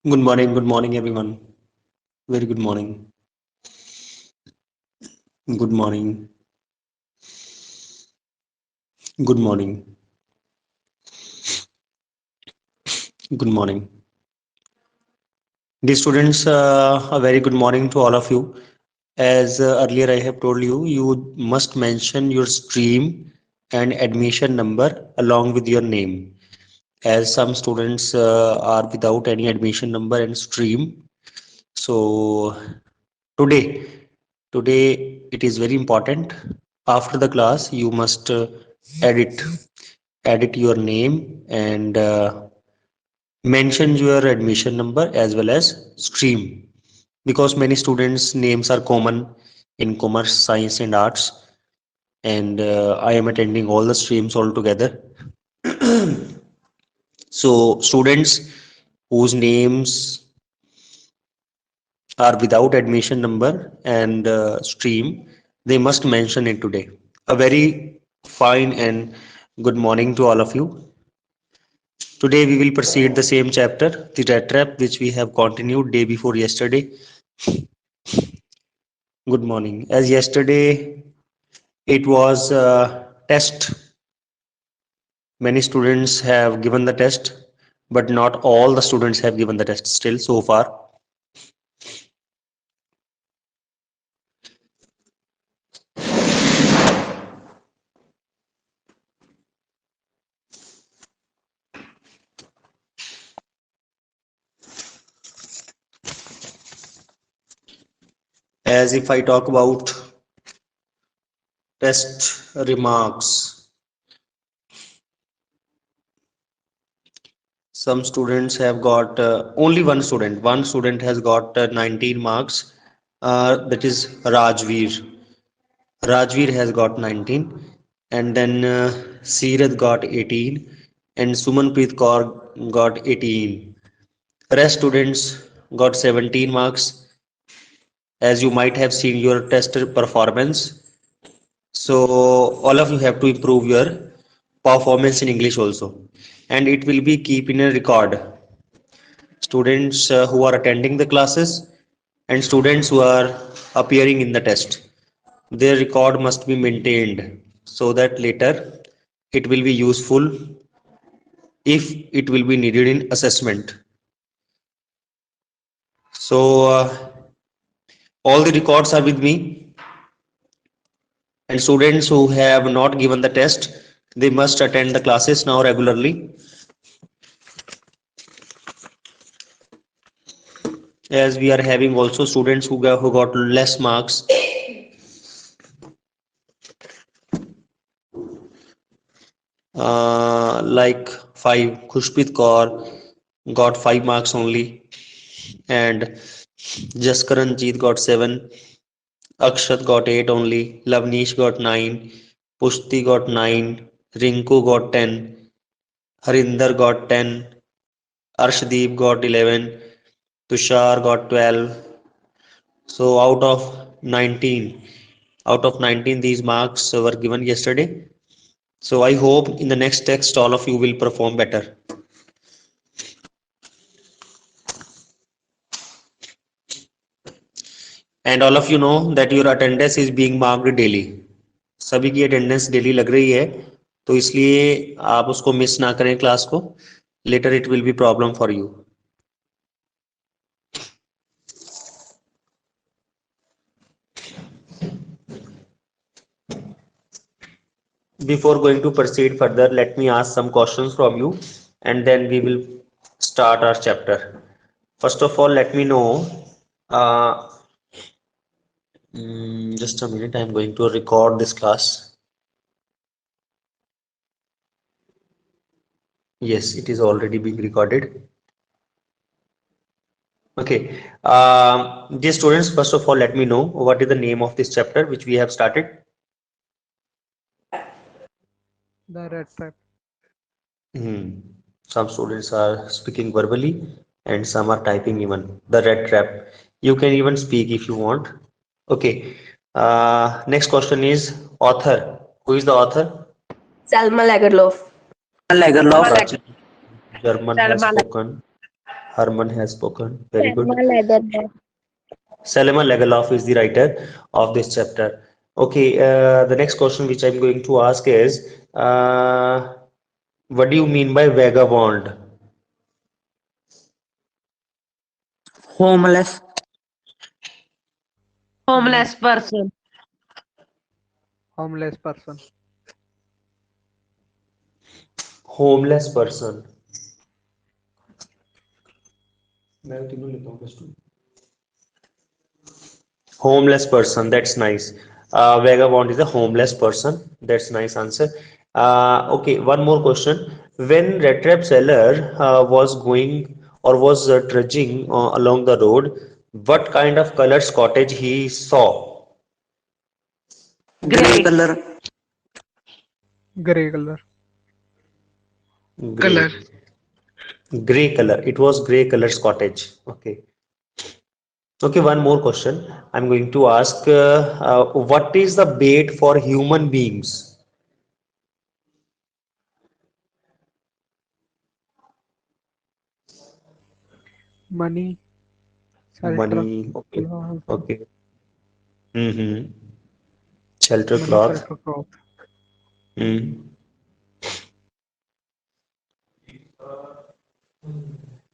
Good morning, everyone. Very good morning. Good morning. Good morning. Good morning. Dear students, a very good morning to all of you. As earlier I have told you, you must mention your stream and admission number along with your name. As some students are without any admission number and stream. So today, today it is very important. After the class, you must edit edit your name and mention your admission number as well as stream, because many students names are common in commerce, science and arts, and I am attending all the streams all together. So students whose names are without admission number and stream, they must mention it today. A very fine and good morning to all of you. Today we will proceed the same chapter, the rat trap, which we have continued day before yesterday. Good morning. As yesterday it was a test, many students have given the test, but not all the students have given the test still so far. As if I talk about test remarks, some students have got only one student has got 19 marks, that is Rajveer has got 19, and then Seeraj got 18, and Sumanpreet Kaur got 18. Rest students got 17 marks, as you might have seen your test performance. So all of you have to improve your performance in English also, and it will be keep in a record. Students who are attending the classes and students who are appearing in the test, their record must be maintained so that later it will be useful if it will be needed in assessment. So all the records are with me, and students who have not given the test, they must attend the classes now regularly, as we are having also students who got less marks. Like 5, Khushpreet Kaur got 5 marks only, and Jaskaranjeet got 7, Akshat got 8 only, Lavnish got 9, Pushti got 9, Rinku got 10, Harinder got 10, Arshdeep got 11, Tushar got 12. So out of 19 these marks were given yesterday. So I hope in the next text all of you will perform better. And all of you know that your attendance is being marked daily. सभी की attendance daily लग रही है, तो इसलिए आप उसको miss ना करें क्लास को. Later it will be problem for you. Before going to proceed further, let me ask some questions from you, and then we will start our chapter. First of all, let me know. Uh, just a minute, I'm going to record this class. Yes, it is already being recorded. Okay. Dear students, first of all, let me know what is the name of this chapter which we have started. The red trap. Some students are speaking verbally and some are typing even. The red trap. You can even speak if you want. Okay. Next question is author. Who is the author? Salma Lagerlof. Lagerlof. German has Salma spoken. Herman has spoken. Very Selma good. Lagerlöf. Selma Lagerlöf is the writer of this chapter. Okay, the next question which I'm going to ask is, what do you mean by vagabond? Homeless. Mm, Homeless person. homeless person. Homeless person. Homeless person. That's nice. Vagabond is a homeless person. That's nice answer. Okay, one more question. When Red Trap Seller was going or was trudging along the road, what kind of colored cottage he saw? Grey Grey color. Grey color. Gray. color. Gray color. It was gray color cottage. Okay. Okay, one more question. I'm going to ask, what is the bait for human beings? Money, shelter, Money. Okay. cloth. Okay. Mm-hmm. Shelter Money, cloth. shelter, cloth. Mm.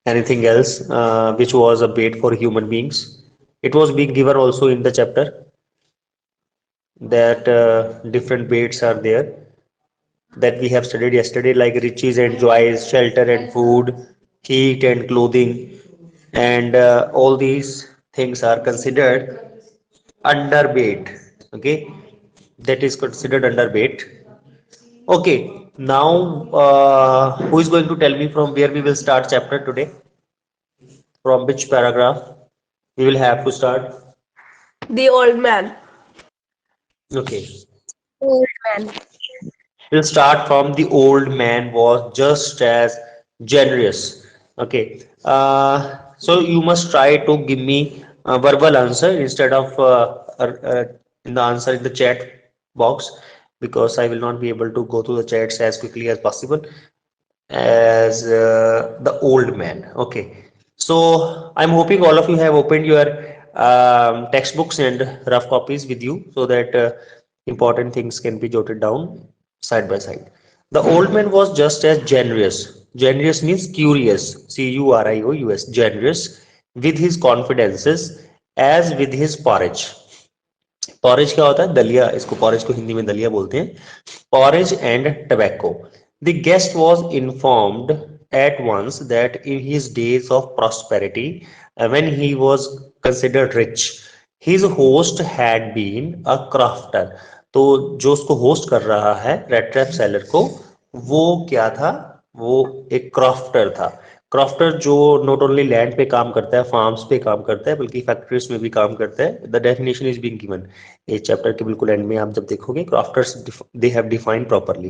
Anything else which was a bait for human beings? It was being given also in the chapter that different baits are there that we have studied yesterday, like riches and joys, shelter and food, heat and clothing, and all these things are considered under bait. Okay, that is considered under bait. Okay, now who is going to tell me from where we will start chapter today? From which paragraph we will have to start? The old man. Okay, Old man. we'll start from the old man was just as generous. Okay, so you must try to give me a verbal answer instead of in the answer in the chat box, because I will not be able to go through the chats as quickly as possible as the old man. Okay, so I'm hoping all of you have opened your textbooks and rough copies with you so that important things can be jotted down side by side. The old man was just as generous. Generous means curious, Curious, generous with his confidences as with his porridge. Porridge क्या होता है? दलिया. इसको porridge को हिंदी में दलिया बोलते हैं. Porridge and tobacco. The guest was informed at once that in his days of prosperity, when he was considered rich, his host had been a crafter. तो जो उसको होस्ट कर रहा है रेड ट्रैप सेलर को, वो क्या था? वो एक क्रॉफ्टर था. क्रॉफ्टर जो नॉट ओनली लैंड पे काम करता है, फार्म्स पे काम करता है, बल्कि फैक्ट्रीज में भी काम करता है. The definition is being given. इस चैप्टर के बिल्कुल एंड में आप जब देखोगे, crofters they have defined properly.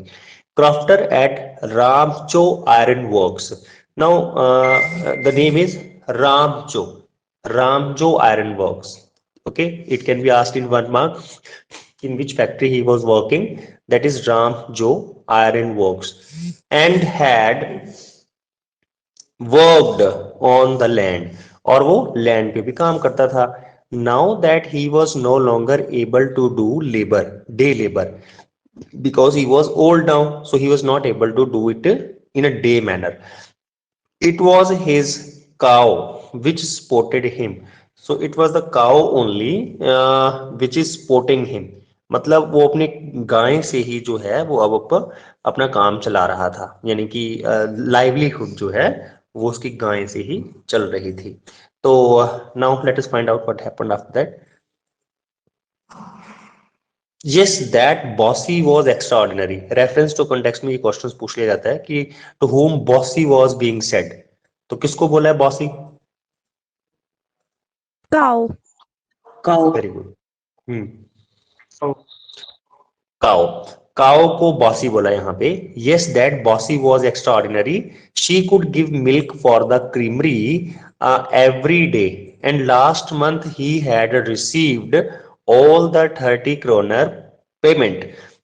Crofter at Ramsjo iron works. Now the name is Ramsjo. Ramsjo iron works. Okay, it can be asked in 1 mark in which factory he was working. That is Ramjo Iron Works, and had worked on the land. और वो land पे भी काम करता था. Now that he was no longer able to do labor, day labor, because he was old now, so he was not able to do it in a day manner. It was his cow which supported him. So it was the cow only which is supporting him. मतलब वो अपने गाय से ही जो है वो अब अपना काम चला रहा था, यानी कि लाइवलीहुड जो है वो उसकी गाय से ही चल रही थी. तो now let us find out what happened after that. Yes, that Bossy was extraordinary. Reference to context में ये क्वेश्चंस पूछ लिया जाता है कि to whom Bossy was being said. तो किसको बोला है Bossy? Cow. Cow. Very good. Cow. Cow को बॉसी बोला यहाँ पे. Yes, that Bossy was extraordinary. She could give milk for the creamery every day, and last month he had received all the 30 kroner payment.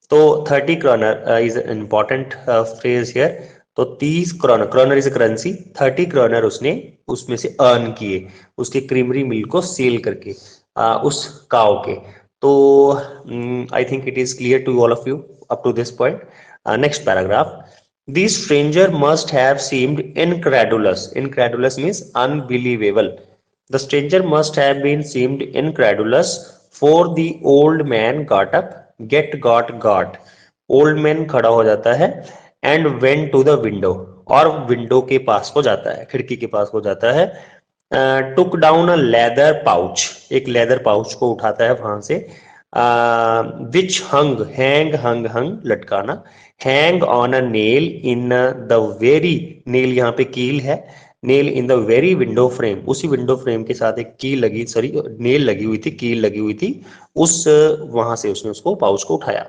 तो 30 kroner is an important phrase here. तो 30 क्रॉनर, क्रॉनर is currency, 30 क्रॉनर उसने उसमें से earn किए उसके creamery milk को cell करके उस काव के। तो I think it is clear to all of you up to this point. Next paragraph, the stranger must have seemed incredulous. Incredulous means unbelievable. The stranger must have been seemed incredulous, for the old man got up, got old man खड़ा हो जाता है and went to the window, और window के पास को जाता है, खिड़की के पास को जाता है। took down a leather pouch, एक लेदर पाउच को उठाता है वहां से, which hung लटकाना, hang on a nail in the very, nail यहाँ पे कील है, nail in the very window frame, उसी विंडो फ्रेम के साथ एक कील लगी, सॉरी नेल लगी हुई थी, कील लगी हुई थी, उस वहां से उसने उसको पाउच को उठाया।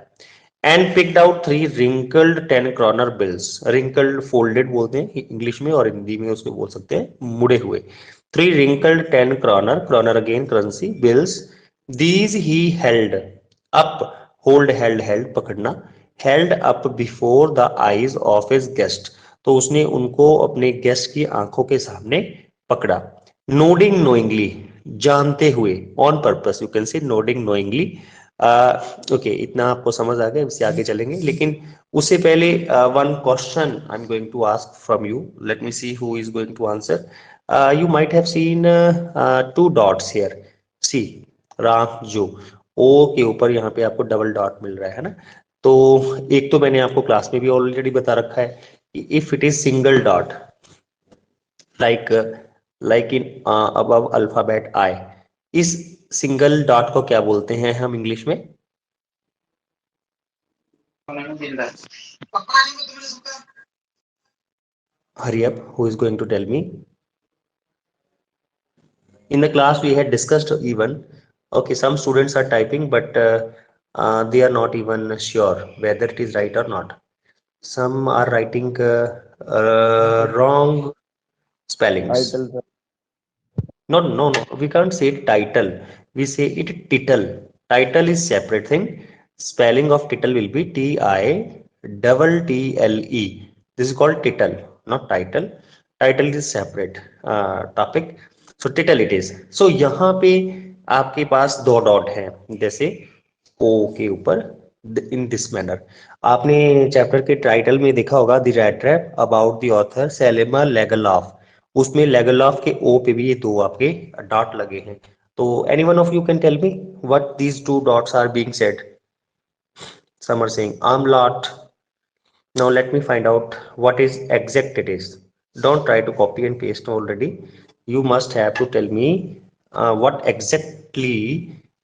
and picked out 3 wrinkled 10 kroner bills, wrinkled folded बोलते हैं इंग्लिश में, और हिंदी में उसको बोल सकते हैं मुड़े हुए। 3 wrinkled 10 kroner, kroner again currency, bills, these he held up, hold held पकड़ना, held up before the eyes of his guest, तो उसने उनको अपने गेस्ट की आंखों के सामने पकड़ा। nodding knowingly, जानते हुए, on purpose you can say nodding knowingly। Okay, इतना आपको समझ आ गया, इससे आगे चलेंगे, लेकिन उससे पहले one question I am going to ask from you, let me see who is going to answer. You might have seen 2 dots here, see Ramsjo O के ऊपर यहाँ पे आपको डबल डॉट मिल रहा है ना, तो एक तो मैंने आपको क्लास में भी ऑलरेडी बता रखा है कि if it is single dot like in above alphabet I, इस सिंगल डॉट को क्या बोलते हैं हम इंग्लिश में? Hurry up, who is going to tell me? In the class we had discussed even, okay, some students are typing but they are not even sure whether it is right or not. Some are writing wrong spellings. Title. No, we can't say title, we say it title. Title is separate thing, spelling of title will be TITTLE, this is called title, not title. Title is separate topic, so title it is। so यहाँ पे आपके पास 2 dot हैं, जैसे O के ऊपर, in this manner। आपने chapter के title में देखा होगा the rat trap about the author Selma Lagerlof, उसमें लेगलॉफ के ओ पे भी ये 2 आपके डॉट लगे हैं। तो any one of you can tell me what these 2 dots are being said? Some are saying umlaut. Now let me find out what is exact it is. Don't try to copy and paste already, you must have to tell me what exactly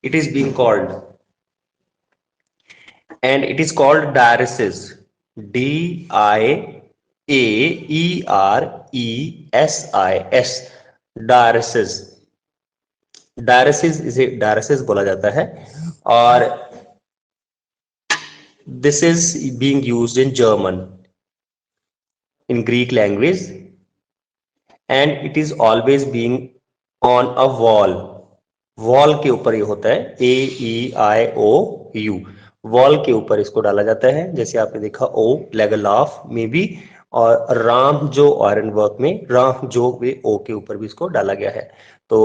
it is being called, and it is called diaresis, DIAERESIS, diaresis। diaresis इसे diaresis बोला जाता है, और this is being used in German, in Greek language, and it is always being on a wall। Wall के ऊपर ये होता है, AEIOU, वॉल के ऊपर इसको डाला जाता है, जैसे आपने देखा ओ लेगलॉफ में भी, और राम जो आयरन वर्क में राम जो वे ओ के ऊपर भी इसको डाला गया है। तो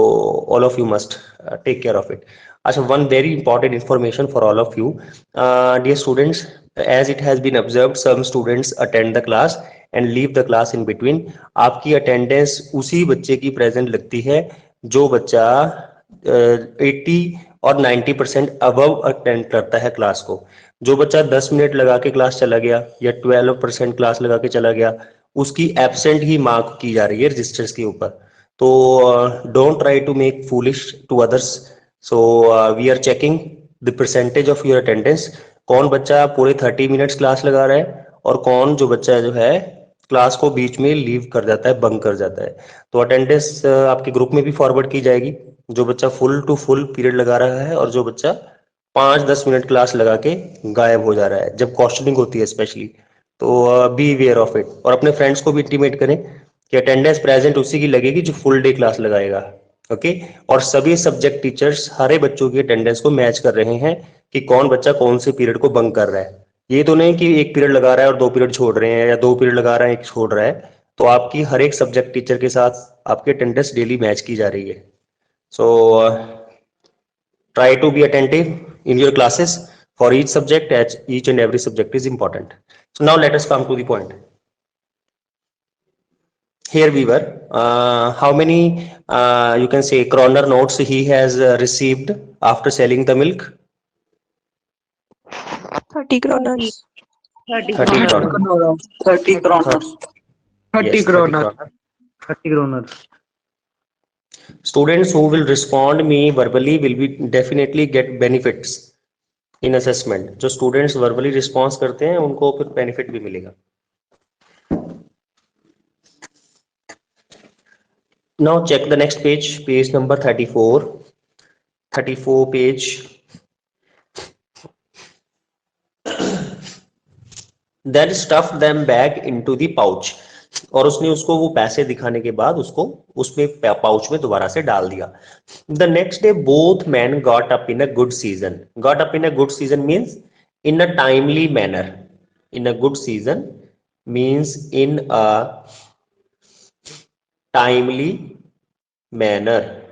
all of you must take care of it. अच्छा, one very important information for all of you dear students, as it has been observed some students attend the class and leave the class in between। आपकी attendance उसी बच्चे की present लगती है जो बच्चा 80 और 90% अबव अटेंड करता है क्लास को। जो बच्चा 10 मिनट लगा के क्लास चला गया या 12% क्लास लगा के चला गया, उसकी एब्सेंट ही मार्क की जा रही है रजिस्टर्स के ऊपर। तो don't try to make foolish to others. So we are checking the percentage of your attendance, कौन बच्चा पूरे 30 मिनट्स क्लास लगा रहा है और कौन जो बच्चा जो है क्लास को बीच में लीव कर जाता है, बंक कर जाता है। तो अटेंडेंस आपके ग्रुप में भी फॉरवर्ड की जाएगी, जो बच्चा फुल टू फुल पीरियड लगा रहा है और जो बच्चा 5-10 मिनट क्लास लगा के गायब हो जा रहा है जब क्वेश्चनिंग होती है स्पेशली। तो बी अवेयर ऑफ इट, और अपने फ्रेंड्स को भी इंटीमेट करें कि अटेंडेंस प्रेजेंट उसी की लगेगी जो फुल डे क्लास लगाएगा। ओके, और सभी सब्जेक्ट टीचर्स सारे बच्चों की अटेंडेंस को मैच कर रहे हैं कि कौन बच्चा कौन से पीरियड को बंक कर रहा है। ये तो नहीं कि एक पीरियड लगा रहा है और 2 पीरियड छोड़ रहे हैं, या 2 पीरियड लगा रहा है एक छोड़ रहा है। तो आपकी हर एक सब्जेक्ट टीचर के साथ आपकी अटेंडेंस डेली मैच की जा रही है। सो try to be attentive in your classes for each subject, as each and every subject is important. So now let us come to the point. Here we were, how many you can say kroner notes he has received after selling the milk? 30 kroners. 30 kroner. 30 kroners. 30 Yes, 30 kroner. kroner. 30 kroners. Students who will respond me verbally will be definitely get benefits in assessment. जो students verbally response करते हैं उनको फिर benefit भी मिलेगा. Now check the next page, page number 34. 34 page. Then stuff them back into the pouch. और उसने उसको वो पैसे दिखाने के बाद उसको उसमें पाउच में दोबारा से डाल दिया. The next day both men got up in a good season. Got up in a good season means in a timely manner. In a good season means in a timely manner.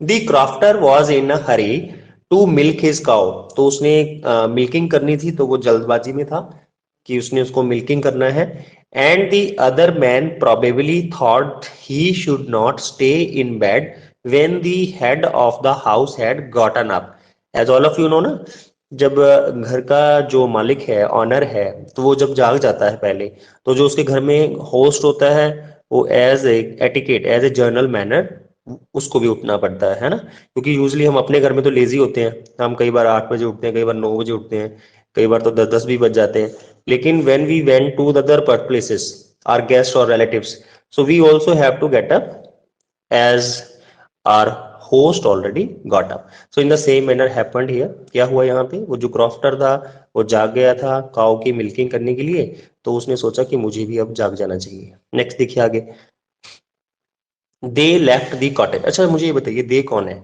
The crofter was in a hurry to milk his cow. तो उसने milking करनी थी, तो वो जल्दबाजी में था कि उसने उसको मिल्किंग करना है. And the other man probably thought he should not stay in bed when the head of the house had gotten up. As all of you know ना, जब घर का जो मालिक है, ऑनर है, तो वो जब जाग जाता है पहले, तो जो उसके घर में होस्ट होता है वो as a etiquette, as a general manner उसको भी उठना पड़ता है ना. क्योंकि यूजली हम अपने घर में तो लेजी होते हैं, हम कई बार 8 बजे उठते हैं, कई बार 9 बजे उठते हैं, कई बार तो 10 भी बज जाते हैं. लेकिन when we went to the other places, our guests or relatives, so we also have to get up as our host already got up. So in the same manner happened here. क्या हुआ यहाँ पे, वो जो crofter था वो जाग गया था काऊ की मिल्किंग करने के लिए, तो उसने सोचा कि मुझे भी अब जाग जाना चाहिए. नेक्स्ट देखिए आगे. They left the cottage. अच्छा मुझे ये बताइए दे कौन है?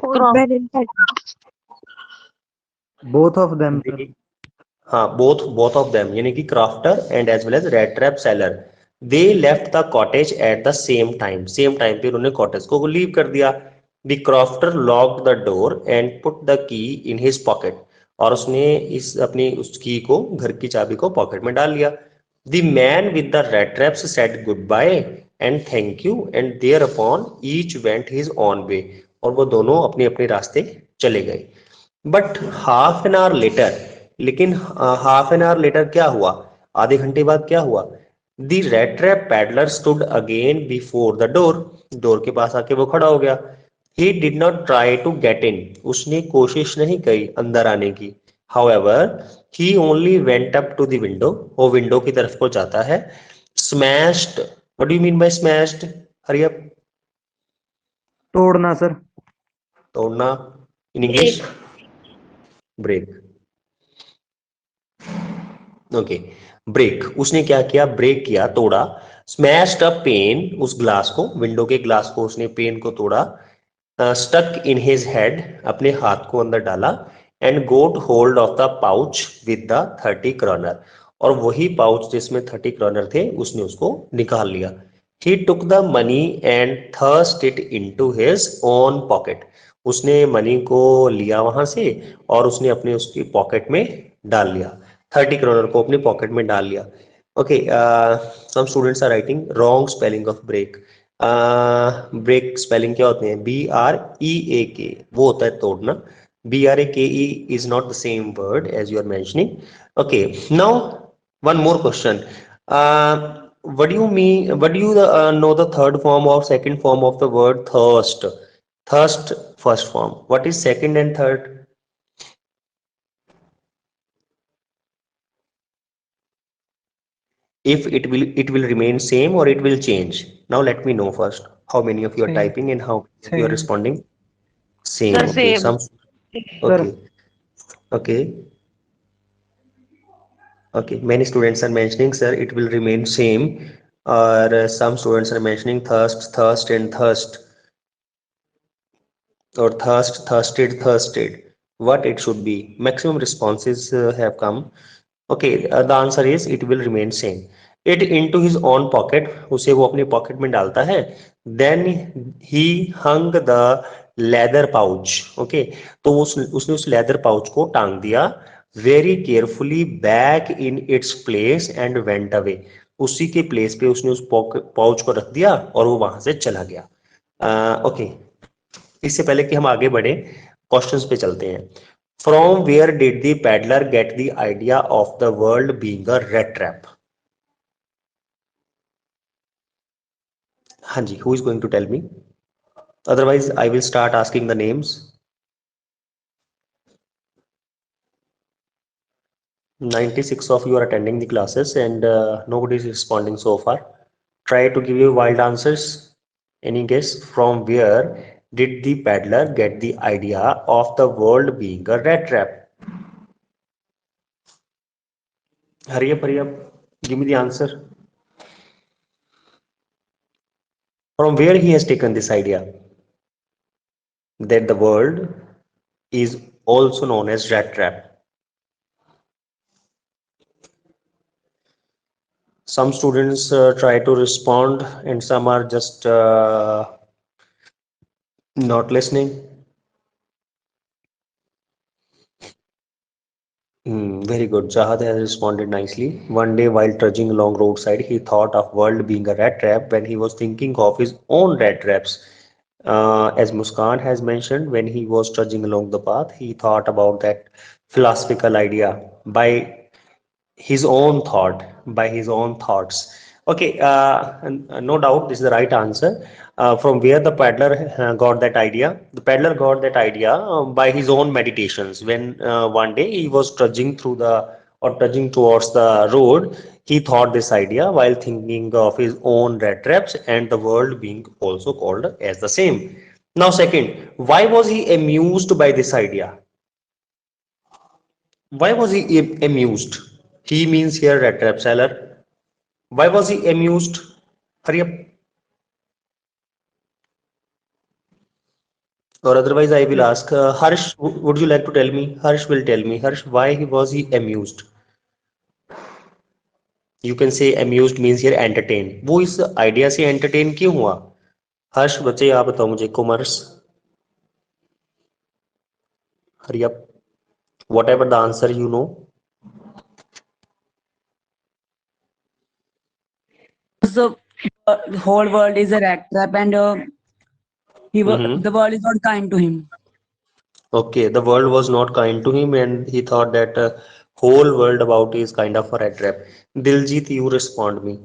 Old man in bed. Both of them, sir. हाँ, both of them, यानी कि crafter and as well as rat trap seller. They left the cottage at the same time. Same time पे उन्होंने cottage को लीव कर दिया. The crafter locked the door and put the key in his pocket. और उसने इस अपनी उस की को, घर की चाबी को पॉकेट में डाल लिया. The man with the rat traps said goodbye and thank you and thereupon each went his own way. और वो दोनों अपने अपने रास्ते चले गए. But half an hour later, लेकिन हाफ एन आवर लेटर क्या हुआ, आधे घंटे बाद क्या हुआ? The rat trap peddler stood again before the door. Door के पास आके वो खड़ा हो गया. He did not try to get in. उसने कोशिश नहीं की अंदर आने की. However he only went up to the window. वो विंडो की तरफ को जाता है. Smashed, what do you mean by smashed? Hurry up. तोड़ना सर. तोड़ना. In English break. Okay, break. उसने क्या किया? ब्रेक किया, तोड़ा. स्मैश्ड अ पेन, उस ग्लास को, विंडो के ग्लास को उसने पेन को तोड़ा. स्टक इन हिज हेड, अपने हाथ को अंदर डाला. And got hold of the pouch with the 30 kronor. और वही पाउच जिसमें 30 क्रॉनर थे उसने उसको निकाल लिया. He took the money and thrust it into his own pocket. उसने मनी को लिया वहां से और उसने अपने उसकी पॉकेट में डाल लिया. 30 करोड़ को अपने पॉकेट में डाल लिया. Okay, some students are writing wrong spelling of break. Break spelling क्या होते हैं? BREAK, वो होता है तोड़ना. BRAKE is not the same word as you are mentioning. Okay, now one more question. What do you mean, what do you know the third form or second form of the word thirst? Thirst, first form. What is second and third? If it will remain same or it will change. Now let me know first how many of you are Same. typing and how many of you are Same. responding. Same. Sir, Okay, same. some. Okay, okay, okay. Many students are mentioning, sir, it will remain same. Or some students are mentioning thirst, thirst and thirst. or thirsted, what it should be. Maximum responses have come. Okay, the answer is it will remain same. It into his own pocket, उसे वो अपने pocket में डालता है. Then he hung the leather pouch. Okay, तो उसने उस leather pouch को टांग दिया very carefully back in its place and went away. उसी के प्लेस पे उसने उस पाउच को रख दिया और वो वहां से चला गया. ओके, इससे पहले कि हम आगे बढ़े क्वेश्चंस पे चलते हैं. From where did the peddler get the idea of the world being a rat trap? हाँ जी, who is going to tell me? Otherwise, I will start asking the names. 96 of you are attending the classes and nobody is responding so far. Try to give you wild answers. Any guess? From where did the peddler get the idea of the world being a rat trap? Hurry up, hurry up. Give me the answer. From where he has taken this idea that the world is also known as rat trap. Some students try to respond and some are just not listening. Very good. Jahad has responded nicely. One day while trudging along roadside, he thought of world being a rat trap when he was thinking of his own rat traps. As Muskan has mentioned, when he was trudging along the path, he thought about that philosophical idea by his own thought, by his own thoughts. Okay, no doubt this is the right answer. From where the peddler got that idea? The peddler got that idea by his own meditations. When one day he was trudging through the or trudging towards the road, he thought this idea while thinking of his own rat traps and the world being also called as the same. Now, second, why was he amused by this idea? Why was he amused? He means here rat trap seller. Why was he amused? Hurry up. Or otherwise, I will ask Harsh. Would you like to tell me? Harsh will tell me. Harsh, why was he amused? You can say amused means here entertain. वो इस idea से entertain क्यों हुआ? हर्ष बच्चे आप बताओ मुझे. Commerce. Hurry up. Whatever the answer you know. The whole world is a rat trap and the world is not kind to him. Okay, the world was not kind to him and he thought that whole world about is kind of a rat trap. Diljit, you respond me.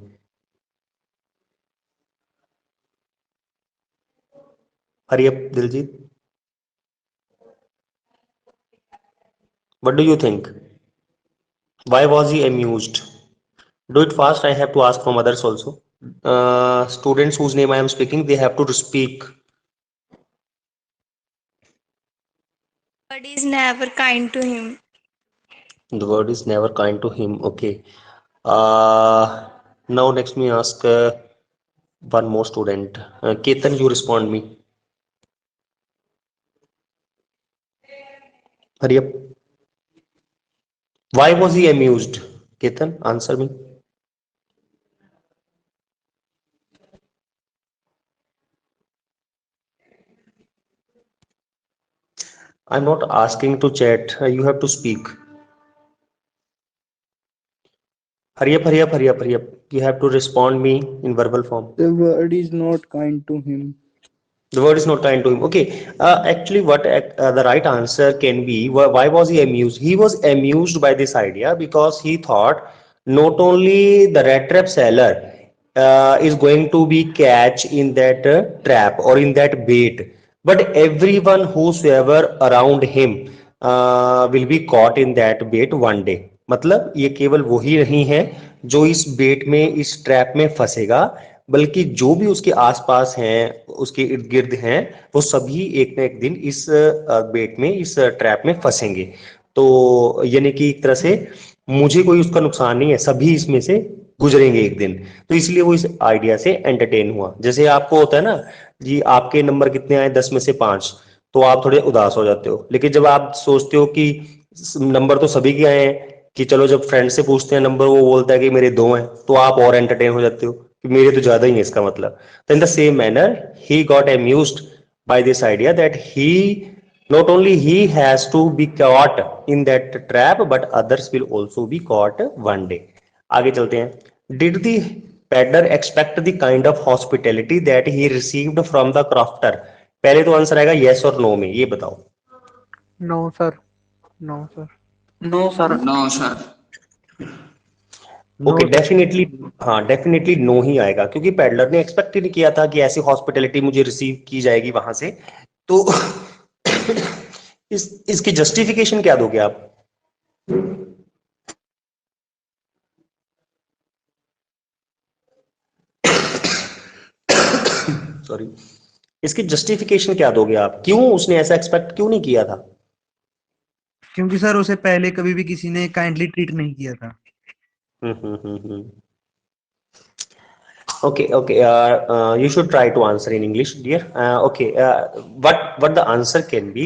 Hurry up, Diljit. What do you think? Why was he amused? Do it fast. I have to ask from others also. Students whose name I am speaking, they have to speak. The word is never kind to him. The word is never kind to him. Okay. Now next me ask one more student. Ketan, you respond me. Hurry up. Why was he amused? Ketan, answer me. I'm not asking to chat. You have to speak. Hurry up, hurry up, hurry up, hurry up. You have to respond me in verbal form. The word is not kind to him. The word is not kind to him. Okay. Actually, what the right answer can be, why was he amused? He was amused by this idea because he thought not only the rat trap seller is going to be catch in that trap or in that bait, but everyone whosoever around him will be caught in that bait one day. मतलब ये केवल वही नहीं है जो इस बेट में इस ट्रैप में फंसेगा, बल्कि जो भी उसके आसपास हैं, उसके इर्द गिर्द हैं, वो सभी एक ना एक दिन इस बेट में, इस ट्रैप में फंसेंगे. तो यानी कि एक तरह से मुझे कोई उसका नुकसान नहीं है, सभी इसमें से गुजरेंगे एक दिन. तो इसलिए वो इस आइडिया से एंटरटेन हुआ. जैसे आपको होता है ना जी, आपके नंबर कितने आए 10 में से 5, तो आप थोड़े उदास हो जाते हो। लेकिन जब आप सोचते हो कि नंबर तो सभी के आए हैं, कि चलो जब फ्रेंड से पूछते हैं नंबर, वो बोलता है कि मेरे 2 हैं, तो आप और एंटरटेन हो जाते हो कि मेरे तो ज्यादा ही है इसका मतलब। तो in the same manner he got amused by this idea that he not only he has to be caught in that trap but others will also be caught one day. आगे चलते हैं। Did the peddler expect the kind of hospitality that he received from the crofter? पहले तो answer आएगा yes और no में, ये बताओ। No, sir. No, sir. No, sir. No, sir. Okay, definitely, हाँ डेफिनेटली नो ही आएगा, क्योंकि पेडलर ने एक्सपेक्ट ही नहीं किया था कि ऐसी हॉस्पिटैलिटी मुझे रिसीव की जाएगी वहां से। तो इसकी जस्टिफिकेशन क्या दोगे आप? सॉरी, इसकी जस्टिफिकेशन क्या दोगे आप? क्यों उसने ऐसा एक्सपेक्ट क्यों नहीं किया था? क्योंकि सर उसे पहले कभी भी किसी ने काइंडली ट्रीट नहीं किया था। Okay, okay. You should try to answer in English, dear. Okay. What the answer can be?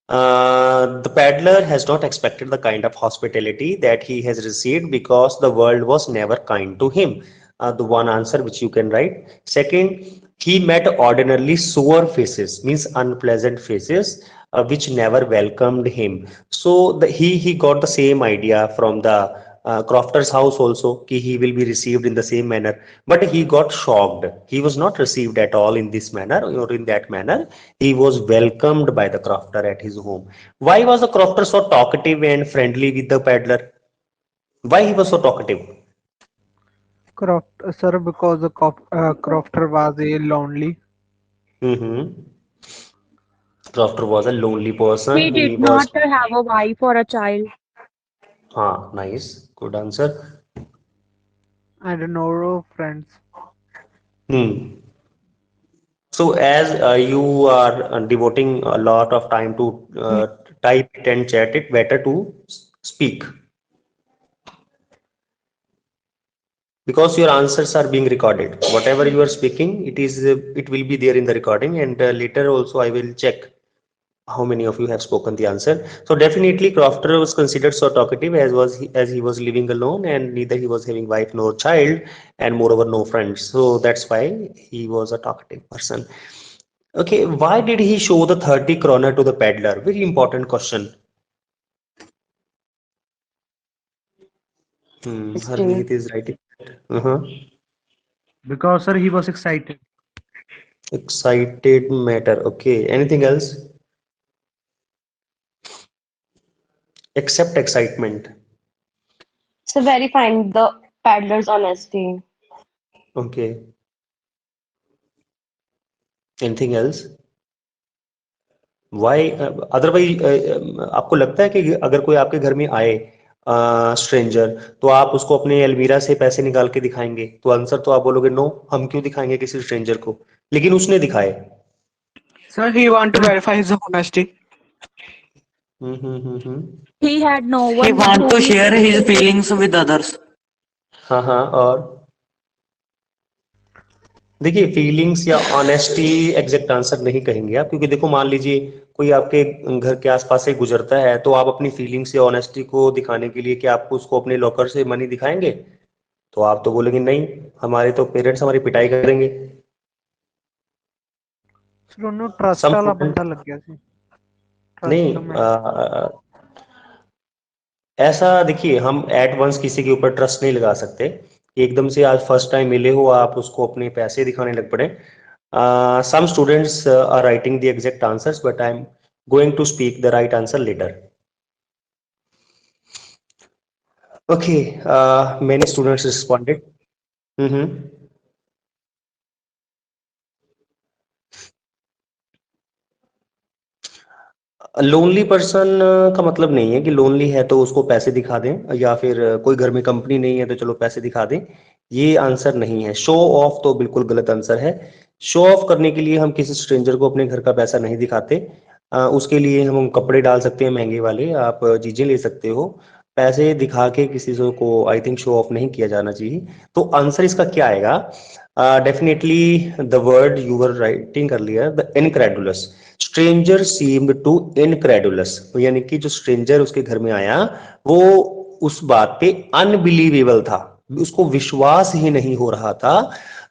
The peddler has not expected the kind of hospitality that he has received because the world was never kind to him. The one answer which you can write. Second, he met ordinarily sour faces, means unpleasant faces, which never welcomed him. So he got the same idea from the crofter's house also, कि he will be received in the same manner, but he got shocked. He was not received at all in this manner or in that manner. He was welcomed by the crofter at his home. Why was the crofter so talkative and friendly with the peddler? Why he was so talkative? Sir, because the crofter was a lonely. Crofter was a lonely person. He did not have a wife or a child. Nice, good answer. And no friends. So as you are devoting a lot of time to type it and chat it, better to speak, because your answers are being recorded. Whatever you are speaking, it will be there in the recording, and later also I will check how many of you have spoken the answer. So definitely crofter was considered so talkative as he was living alone, and neither he was having wife nor child, and moreover no friends. So that's why he was a talkative person. Okay, why did he show the 30 kroner to the peddler? Very important question. Harmeet is writing. Because sir he was excited. Excited matter. Okay, anything else except excitement? So verifying the peddler's honesty. Okay, anything else? Why otherwise आपको लगता है कि अगर कोई आपके घर में आए स्ट्रेंजर, तो आप उसको अपने अलमीरा से पैसे निकाल के दिखाएंगे? तो आंसर तो आप बोलोगे नो, हम क्यों दिखाएंगे किसी स्ट्रेंजर को, लेकिन उसने दिखाए। Sir, he want to verify his honesty. He had no one. He want to share his feelings with others. हाँ, और देखिए फीलिंग्स या ऑनेस्टी एग्जैक्ट आंसर नहीं कहेंगे आप, क्योंकि देखो मान लीजिए कोई आपके घर के आसपास से गुजरता है, तो आप अपनी फीलिंग्स या ऑनेस्टी को दिखाने के लिए क्या आपको उसको अपने लॉकर से मनी दिखाएंगे? तो आप तो बोलेंगे नहीं, हमारे तो पेरेंट्स हमारी पिटाई करेंगे। ट्रस्ट वाला बंदा लग गया सी। नहीं, ऐसा देखिए, हम एट वंस किसी के ऊपर ट्रस्ट नहीं लगा सकते। एकदम से आज फर्स्ट टाइम मिले हो, आप उसको अपने पैसे दिखाने लग पड़े। Some students are writing the exact answers, but I am going to speak the right answer later. Okay, many students responded. Lonely person का मतलब नहीं है कि लोनली है तो उसको पैसे दिखा दें, या फिर कोई घर में कंपनी नहीं है तो चलो पैसे दिखा दें, ये आंसर नहीं है। शो ऑफ तो बिल्कुल गलत आंसर है। शो ऑफ करने के लिए हम किसी स्ट्रेंजर को अपने घर का पैसा नहीं दिखाते। उसके लिए हम कपड़े डाल सकते हैं महंगे वाले, आप चीजें ले सकते हो। पैसे दिखा के किसी को आई थिंक शो ऑफ नहीं किया जाना चाहिए। तो आंसर इसका क्या आएगा? Definitely the word you were writing earlier, the incredulous. Stranger seemed to incredulous. यानी कि जो stranger उसके घर में आया वो उस बात पे unbelievable था, उसको विश्वास ही नहीं हो रहा था.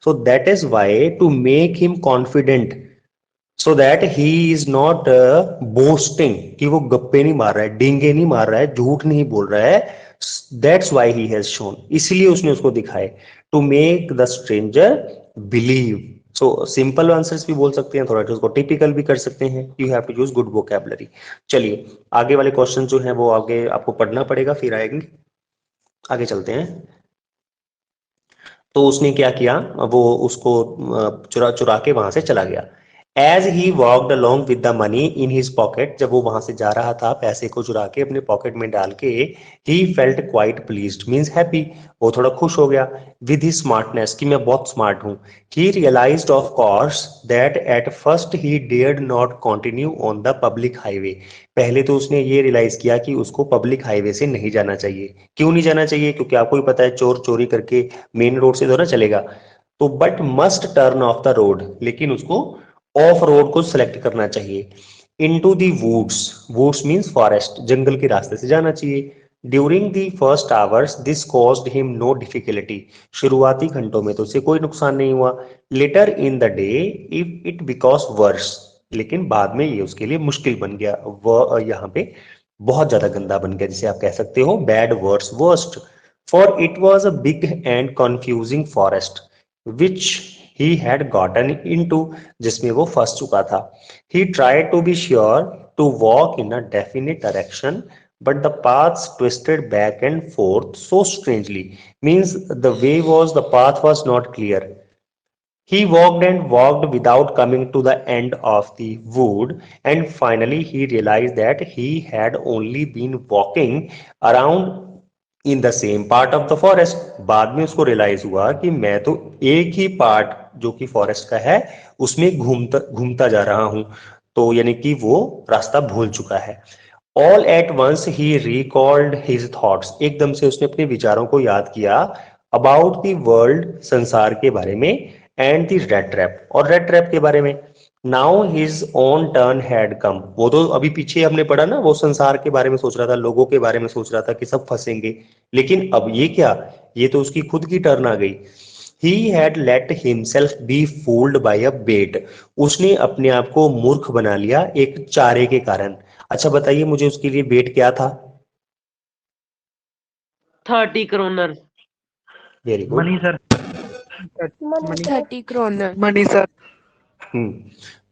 So that is why to make him confident, so that he is not boasting, कि वो गप्पे नहीं मार रहा है, डींगे नहीं मार रहा है, झूठ नहीं बोल रहा है. That's why he has shown, इसलिए उसने उसको दिखाए. To make the stranger believe. So simple answers भी बोल सकते हैं, थोड़ा उसको टिपिकल भी कर सकते हैं. You have to use good vocabulary. चलिए आगे वाले क्वेश्चन जो हैं वो आगे आपको पढ़ना पड़ेगा, फिर आएंगे. आगे चलते हैं. तो उसने क्या किया, वो उसको चुरा चुरा के वहां से चला गया. As he walked along with the money in his pocket, जब वो वहां से जा रहा था पैसे को चुरा के अपने पॉकेट में डाल के, he felt quite pleased, means happy, वो थोड़ा खुश हो गया. With his smartness, कि मैं बहुत स्मार्ट हूँ. He realized of course that at first he dared not continue on the public highway. पहले तो उसने ये रियलाइज किया कि उसको पब्लिक हाईवे से नहीं जाना चाहिए. क्यों नहीं जाना चाहिए? क्योंकि आपको भी पता है चोर चोरी करके मेन रोड से तो ना चलेगा. तो but must turn off the road, लेकिन उसको ऑफ रोड को सिलेक्ट करना चाहिए. Into the woods, woods means forest, जंगल के रास्ते से जाना चाहिए. During the first hours this caused him no difficulty. शुरुआती घंटों में तो उसे कोई नुकसान नहीं हुआ. Later in the day if it because worse, लेकिन बाद में ये उसके लिए मुश्किल बन गया. वो यहाँ पे बहुत ज्यादा गंदा बन गया, जिसे आप कह सकते हो bad, worse, worst. For it was a big and confusing forest which he had gotten into, जिसमें वो फंस चुका था. He tried to be sure to walk in a definite direction, but the paths twisted back and forth so strangely, means the path was not clear. He walked and walked without coming to the end of the wood, and finally he realized that he had only been walking around in the same part of the forest. बाद में उसको realise हुआ कि मैं तो एक ही part जो कि फॉरेस्ट का है उसमें घूमता जा रहा हूं. तो यानी कि वो रास्ता भूल चुका है. All at once he recalled his thoughts, एकदम से उसने अपने विचारों को याद किया. अबाउट द वर्ल्ड, संसार के बारे में. एंड द रेड ट्रैप, और रेड ट्रैप के बारे में. Now his own turn had come. वो तो अभी पीछे हमने पढ़ा ना, वो संसार के बारे में सोच रहा था, लोगों के बारे में सोच रहा था कि सब फंसेंगे. लेकिन अब ये क्या, ये तो उसकी खुद की टर्न आ गई. He had let himself be fooled by a bait. उसने अपने आप को मूर्ख बना लिया एक चारे के कारण. अच्छा बताइए मुझे उसके लिए बेट क्या था? 30 kroner. Very good. Money sir. Money. 30 kroner. Money sir.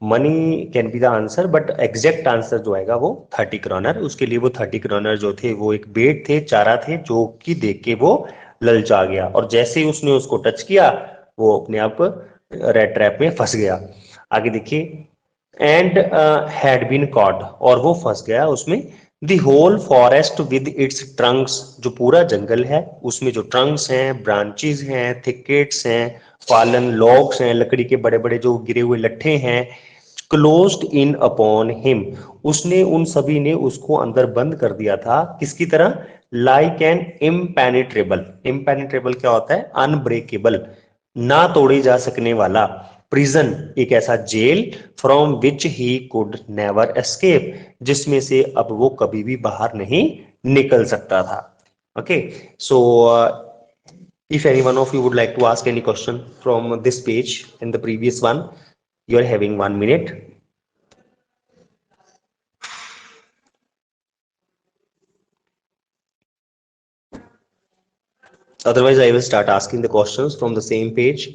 Money can be the answer, but exact answer जो आएगा वो 30 करोनर. उसके लिए वो 30 करोनर जो थे वो एक बेट थे, चारा थे, जो कि देख के वो ललचा गया. और जैसे ही उसने उसको टच किया वो अपने आप रेड ट्रैप में फंस गया. आगे देखिए. एंड हैड बीन कॉट, और वो फंस गया उसमें. The whole forest with its trunks, जो पूरा जंगल है उसमें जो ट्रंक्स हैं, ब्रांचेस हैं, थिकेट्स हैं, फॉलन लॉग्स हैं, लकड़ी के बड़े बड़े जो गिरे हुए लट्ठे हैं. क्लोज्ड इन अपॉन हिम, उसने उन सभी ने उसको अंदर बंद कर दिया था. किसकी तरह? Like an impenetrable. इम्पेनिट्रेबल क्या होता है? अनब्रेकेबल, ना तोड़े जा सकने वाला. प्रिजन, एक ऐसा जेल. From which he could never escape, जिसमें से अब वो कभी भी बाहर नहीं निकल सकता था. Okay, so if any one of you would like to ask any question from this page and the previous one, you are having 1 minute. Otherwise I will start asking the questions from the same page.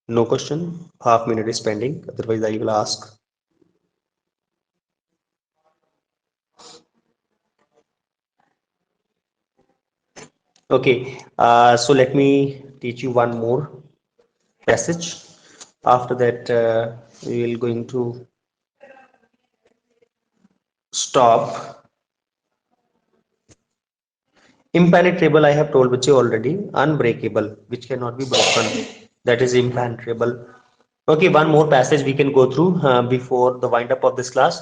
No question, half minute is pending, otherwise I will ask. Okay, so let me teach you one more passage. After that we will going to stop. Impenetrable I have told बच्चे already. Unbreakable, which cannot be broken, that is impenetrable. Okay, one more passage we can go through before the wind up of this class.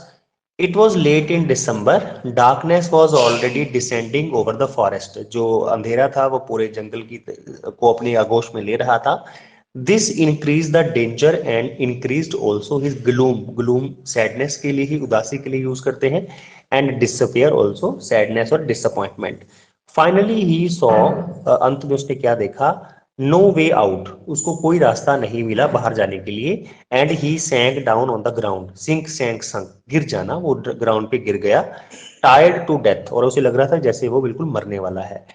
It was late in December. Darkness was already descending over the forest. जो अंधेरा था वो पूरे जंगल की को अपनी आगोश में ले रहा था. This increased the danger and increased also his gloom. Gloom sadness के लिए ही, उदासी के लिए यूज करते हैं. And despair also, sadness और disappointment. Finally he saw, अंत में उसने क्या देखा? No way out. उसको कोई रास्ता नहीं मिला बाहर जाने के लिए. And he sank down on the ground. Sink sank sunk, गिर जाना, वो ग्राउंड पे गिर गया. टायर्ड टू डेथ, और उसे लग रहा था जैसे वो बिल्कुल मरने वाला है.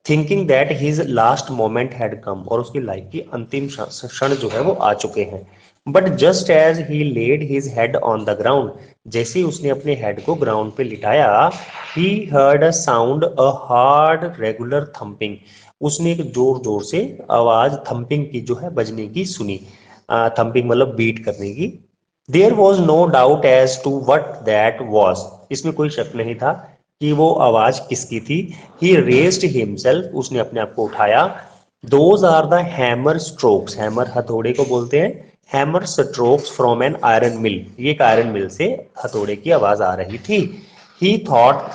Thinking that his last moment had come, और उसकी लाइफ की अंतिम क्षण जो है वो आ चुके हैं. But just as he laid his head on the ground, जैसे ही उसने अपने हेड को ग्राउंड पे लिटाया, he heard a sound, a hard regular thumping. उसने एक जोर जोर से आवाज थम्पिंग की जो है बजने की सुनी. थम्पिंग मतलब बीट करने की. There was no doubt as to what that was. इसमें कोई शक नहीं था कि वो आवाज किसकी थी. ही रेज्ड हिमसेल्फ, उसने अपने आप को उठाया. Those are the hammer strokes. Hammer हथौड़े को बोलते हैं. Hammer strokes from an iron mill. ये एक आयरन मिल से हथौड़े की आवाज आ रही थी. He thought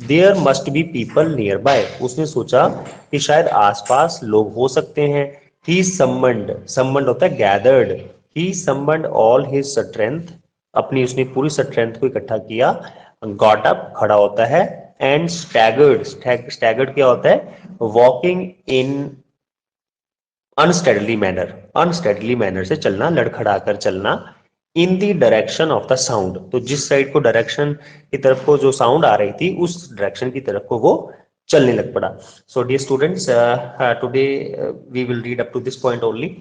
there must be people nearby. उसने सोचा कि शायद आसपास लोग हो सकते हैं. ही सम्मन्ड, सम्मन्ड होता है गैदर्ड. ही सम्मन्ड ऑल हिज स्ट्रेंथ, अपनी उसने पूरी स्ट्रेंथ को इकट्ठा किया. गॉट अप, खड़ा होता है. एंड स्टैगर्ड, स्टैगर्ड क्या होता है? Walking in unsteadily manner, unsteadily manner से चलना, लड़खड़ा कर चलना. In the direction of the sound, तो जिस साइड को डायरेक्शन की तरफ को जो साउंड आ रही थी उस डायरेक्शन की तरफ को वो चलने लग पड़ा. So dear students, today we will read up to this point only.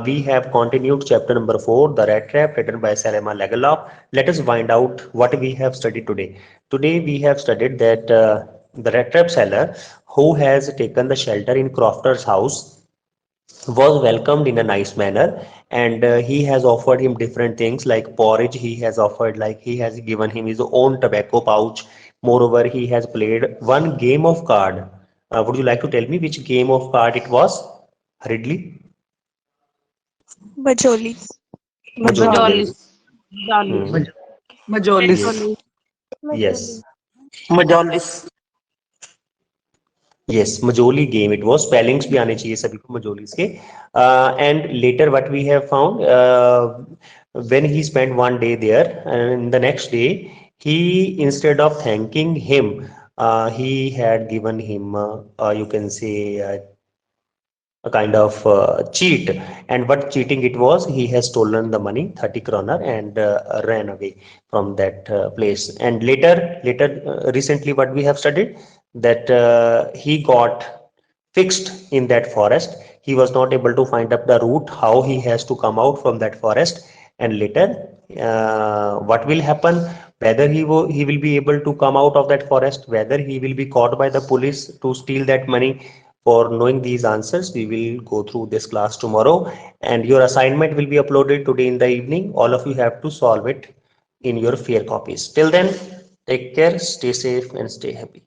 We have continued chapter number 4, The Rat Trap, written by Selma Lagerlof. Let us find out what we have studied today. Today we have studied that the rat trap seller who has taken the shelter in Crofter's house was welcomed in a nice manner, and he has offered him different things like porridge. He has offered, like he has given him his own tobacco pouch. Moreover, he has played one game of card. Would you like to tell me which game of card it was, Ridley? Bajoli. Majolis. Majolis. Yes. Majolis. Yes, Majoli game it was. Spellings भी आने चाहिए सभी को Majolis के. And later what we have found, when he spent one day there, and the next day he, instead of thanking him, he had given him, you can say, a kind of cheat. And what cheating it was, he has stolen the money, 30 kroner, and ran away from that place. And later recently what we have studied, that he got fixed in that forest. He was not able to find up the route how he has to come out from that forest. And later what will happen, whether he will be able to come out of that forest, whether he will be caught by the police to steal that money. For knowing these answers, we will go through this class tomorrow, and your assignment will be uploaded today in the evening. All of you have to solve it in your fair copies. Till then, take care, stay safe, and stay happy.